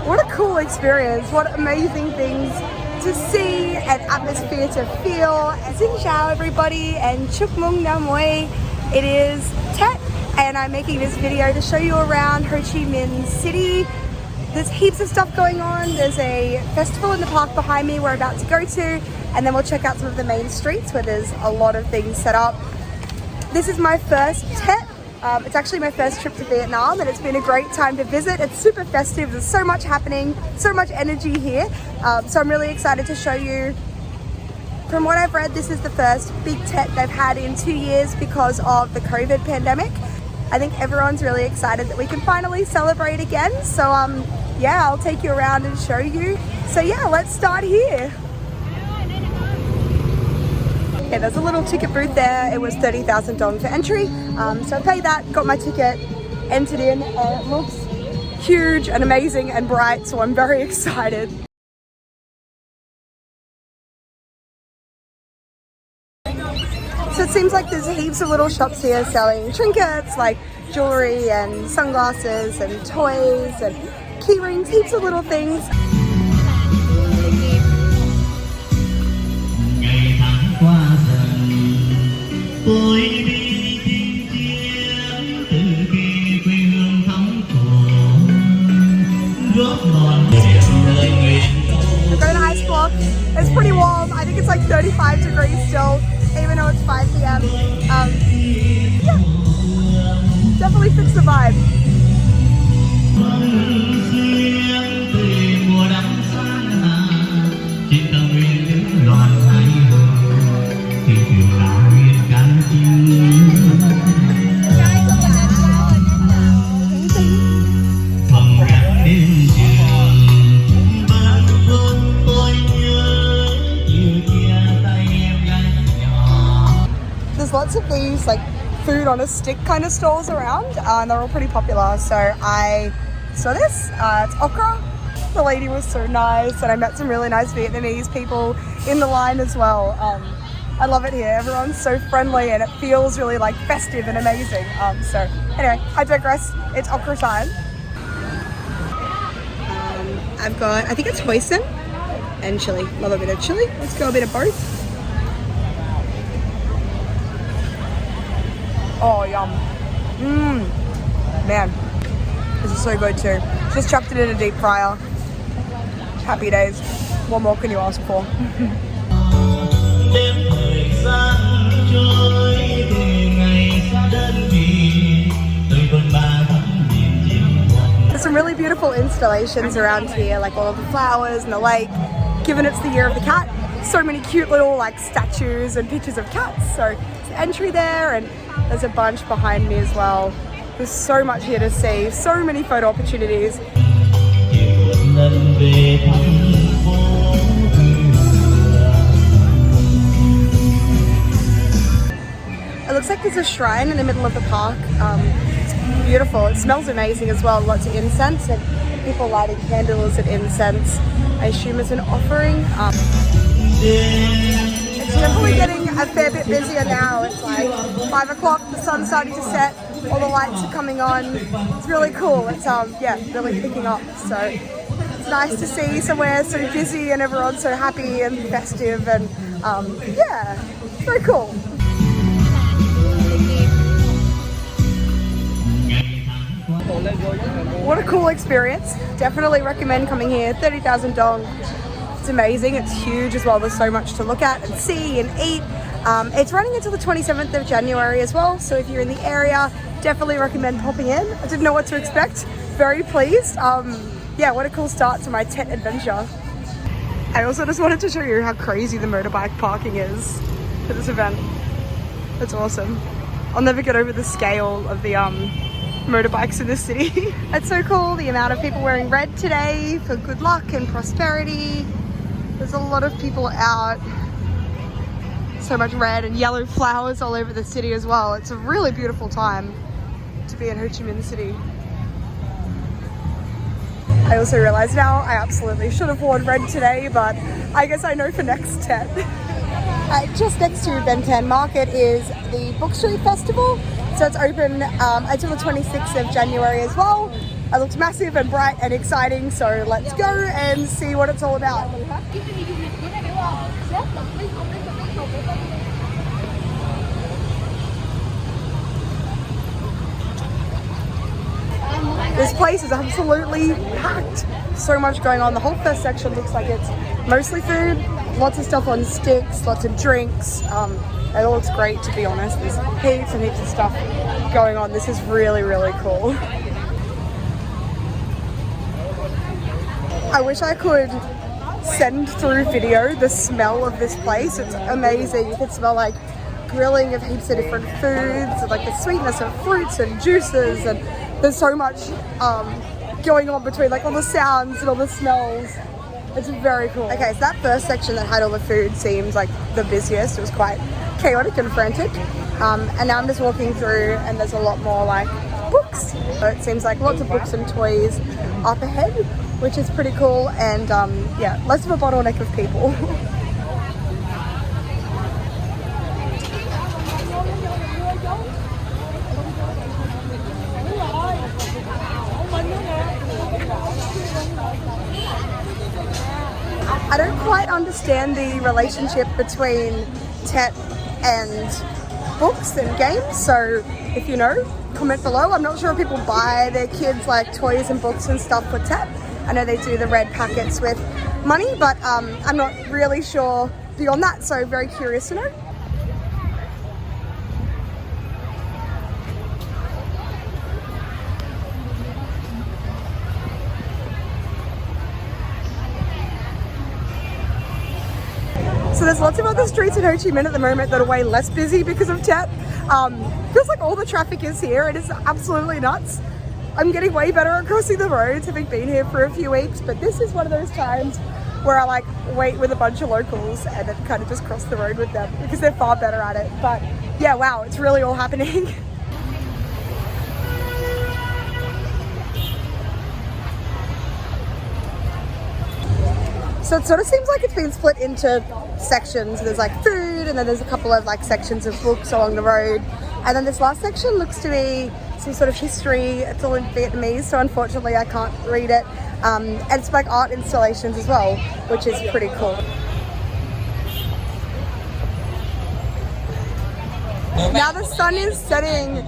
What a cool experience. What amazing things to see and atmosphere to feel. Xin chào everybody and Chúc Mừng năm mới. It is Tet and I'm making this video to show you around Ho Chi Minh City. There's heaps of stuff going on. There's a festival in the park behind me we're about to go to, and then we'll check out some of the main streets where there's a lot of things set up. This is my first Tet. It's actually my first trip to Vietnam and it's been a great time to visit. It's super festive, there's so much happening, so much energy here. So I'm really excited to show you. From what I've read, this is the first big Tet they've had in 2 years because of the COVID pandemic. I think everyone's really excited that we can finally celebrate again. So yeah, I'll take you around and show you. So yeah, let's start here. Okay, there's a little ticket booth there. It was 30,000 dong for entry. So I paid that, got my ticket, entered in, and it looks huge and amazing and bright, so I'm very excited. So it seems like there's heaps of little shops here selling trinkets like jewelry and sunglasses and toys and key rings, heaps of little things. I've got an ice block. It's pretty warm. I think it's like 35 degrees still, even though it's 5 p.m. Yeah, definitely fits the vibe. There's lots of these like food on a stick kind of stalls around and they're all pretty popular. So I saw this, it's okra. The lady was so nice and I met some really nice Vietnamese people in the line as well. I love it here. Everyone's so friendly and it feels really like festive and amazing. So anyway, I digress. It's okra time. I've got, I think it's hoisin and chili. Love a bit of chili. Let's go a bit of both. Oh, yum. Man, this is so good too. Just chucked it in a deep fryer. Happy days. What more can you ask for? There's some really beautiful installations around here, like all of the flowers and the lake. Given it's the year of the cat, so many cute little like statues and pictures of cats. So it's the entry there and there's a bunch behind me as well. There's so much here to see, so many photo opportunities. It looks like there's a shrine in the middle of the park. It's beautiful. It smells amazing as well. Lots of incense and people lighting candles and incense. I assume it's an offering. It's definitely getting a fair bit busier now. It's like 5 o'clock, the sun's starting to set, all the lights are coming on. It's really cool. It's yeah, really picking up. So it's nice to see somewhere so busy and everyone's so happy and festive and yeah, very cool. What a cool experience. Definitely recommend coming here. 30,000 dong. It's amazing. It's huge as well. There's so much to look at and see and eat. It's running until the 27th of January as well. So if you're in the area, definitely recommend popping in. I didn't know what to expect. Very pleased. Yeah, what a cool start to my Tet adventure. I also just wanted to show you how crazy the motorbike parking is for this event. It's awesome. I'll never get over the scale of the motorbikes in the city. It's so cool, the amount of people wearing red today for good luck and prosperity. There's a lot of people out. So much red and yellow flowers all over the city as well. It's a really beautiful time to be in Ho Chi Minh City. I also realize now I absolutely should have worn red today, but I guess I know for next Tet. Just next to Ben Thanh Market is the Book Street Festival. So it's open until the 26th of January as well. It looks massive and bright and exciting, so let's go and see what it's all about. This place is absolutely packed. So much going on. The whole first section looks like it's mostly food, lots of stuff on sticks, lots of drinks. It all looks great, to be honest. There's heaps and heaps of stuff going on. This is really, really cool. I wish I could send through video the smell of this place. It's amazing. You can smell like grilling of heaps of different foods, and like the sweetness of fruits and juices, and there's so much going on between like all the sounds and all the smells. It's very cool. Okay, so that first section that had all the food seems like the busiest. It was quite chaotic and frantic. And now I'm just walking through and there's a lot more like books. So it seems like lots of books and toys up ahead, which is pretty cool. And yeah, less of a bottleneck of people. I don't quite understand the relationship between Tet and books and games, so if you know, comment below. I'm not sure if people buy their kids like toys and books and stuff for Tet. I know they do the red packets with money, but I'm not really sure beyond that, so very curious to know. So there's lots of other streets in Ho Chi Minh at the moment that are way less busy because of Tet. Feels like all the traffic is here. It is absolutely nuts. I'm getting way better at crossing the roads, having been here for a few weeks, but this is one of those times where I like wait with a bunch of locals and then kind of just cross the road with them because they're far better at it. But yeah, wow, it's really all happening. So it sort of seems like it's been split into sections. There's like food, and then there's a couple of like sections of books along the road. And then this last section looks to be some sort of history. It's all in Vietnamese, so unfortunately I can't read it. And it's like art installations as well, which is pretty cool. Now the sun is setting.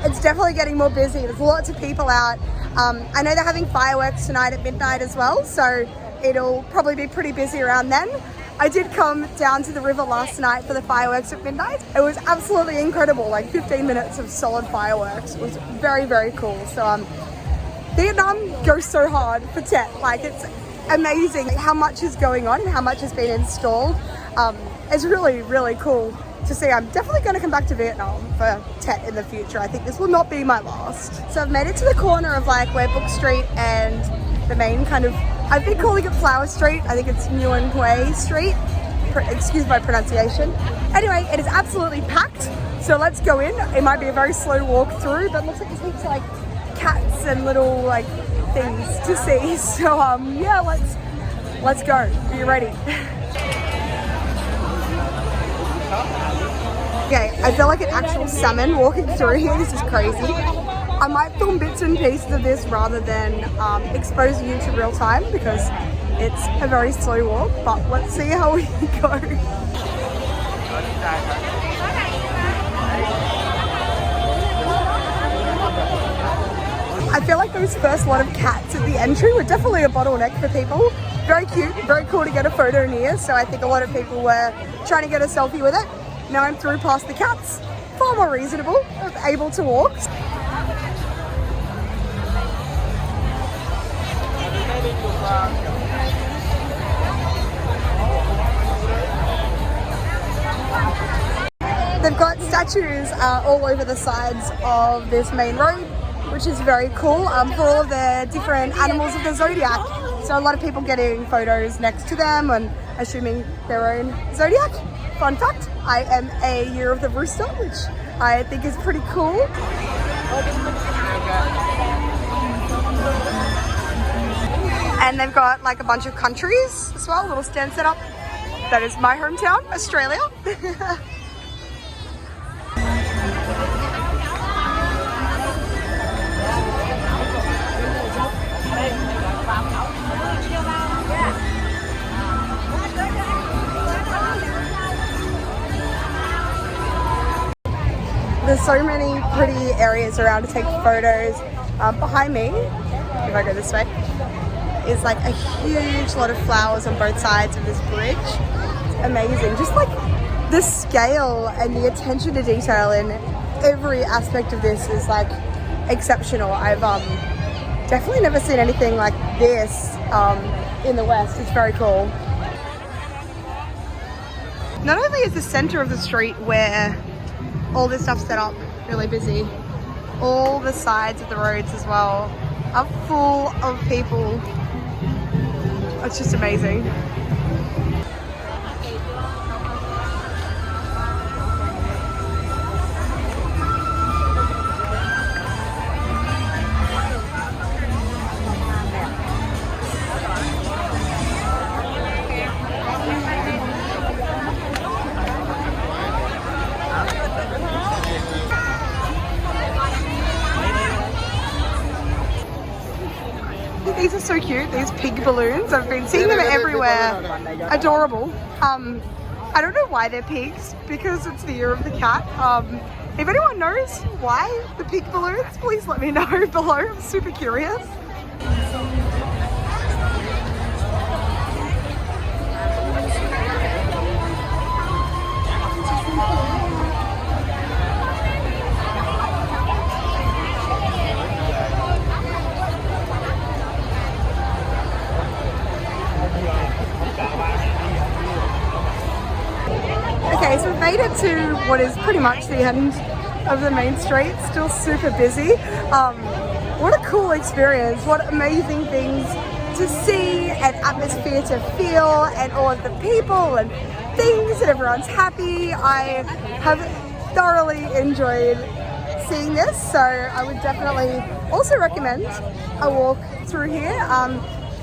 It's definitely getting more busy. There's lots of people out. I know they're having fireworks tonight at midnight as well, so it'll probably be pretty busy around then. I did come down to the river last night for the fireworks at midnight. It was absolutely incredible, like 15 minutes of solid fireworks. It was very, very cool. So Vietnam goes so hard for Tet. Like, it's amazing how much is going on and how much has been installed. It's really, really cool to see. I'm definitely going to come back to Vietnam for Tet in the future. I think this will not be my last. So I've made it to the corner of like where Book Street and the main kind of, I've been calling it Flower Street. I think it's Nguyen Hue Street. Excuse my pronunciation. Anyway, it is absolutely packed. So let's go in. It might be a very slow walk through, but it looks like there's heaps like cats and little like things to see. So yeah, let's go. Are you ready? Okay, I feel like an actual salmon walking through here. This is crazy. I might film bits and pieces of this rather than exposing you to real time because it's a very slow walk, but let's see how we go. I feel like those first lot of cats at the entry were definitely a bottleneck for people. Very cute, very cool to get a photo near, so I think a lot of people were trying to get a selfie with it. Now I'm through past the cats, far more reasonable, able to walk. They've got statues all over the sides of this main road, which is very cool, for all of the different animals of the zodiac. So a lot of people getting photos next to them and assuming their own zodiac. Fun fact, I am a year of the rooster, which I think is pretty cool. And they've got like a bunch of countries as well, a little stand set up. That is my hometown, Australia. There's so many pretty areas around to take photos. Behind me, if I go this way, is like a huge lot of flowers on both sides of this bridge. It's amazing. Just like the scale and the attention to detail in every aspect of this is like exceptional. I've definitely never seen anything like this in the West. It's very cool. Not only is the center of the street where all this stuff's set up really busy, all the sides of the roads as well are full of people. It's just amazing. These are so cute, these pig balloons. I've been seeing them everywhere. Adorable. I don't know why they're pigs, because it's the year of the cat. If anyone knows why the pig balloons, please let me know below. I'm super curious. Okay, so we've made it to what is pretty much the end of the main street. Still super busy. What a cool experience. What amazing things to see and atmosphere to feel, and all of the people and things, and everyone's happy. I have thoroughly enjoyed seeing this, so I would definitely also recommend a walk through here.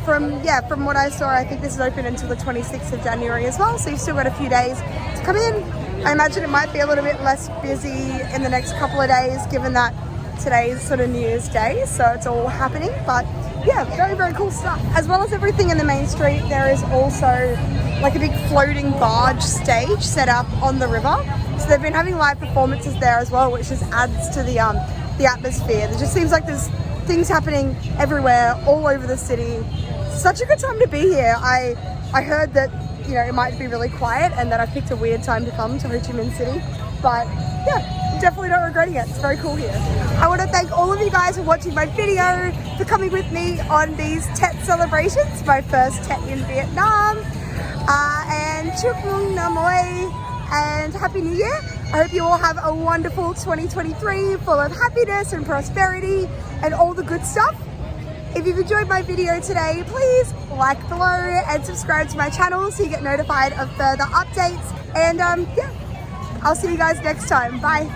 From what I saw, I think this is open until the 26th of January as well, so you've still got a few days to come in. I imagine it might be a little bit less busy in the next couple of days, given that today's sort of New Year's Day, so it's all happening. But yeah, very, very cool stuff. As well as everything in the main street, there is also like a big floating barge stage set up on the river. So they've been having live performances there as well, which just adds to the atmosphere. It just seems like there's things happening everywhere, all over the city. Such a good time to be here. I heard that, you know, it might be really quiet and that I picked a weird time to come to Ho Chi Minh City, but yeah, definitely not regretting it. It's very cool here. I want to thank all of you guys for watching my video, for coming with me on these Tet celebrations, my first Tet in Vietnam, and Chúc Mừng and Happy New Year. I hope you all have a wonderful 2023 full of happiness and prosperity and all the good stuff. If you've enjoyed my video today, please like below and subscribe to my channel so you get notified of further updates. And yeah, I'll see you guys next time. Bye.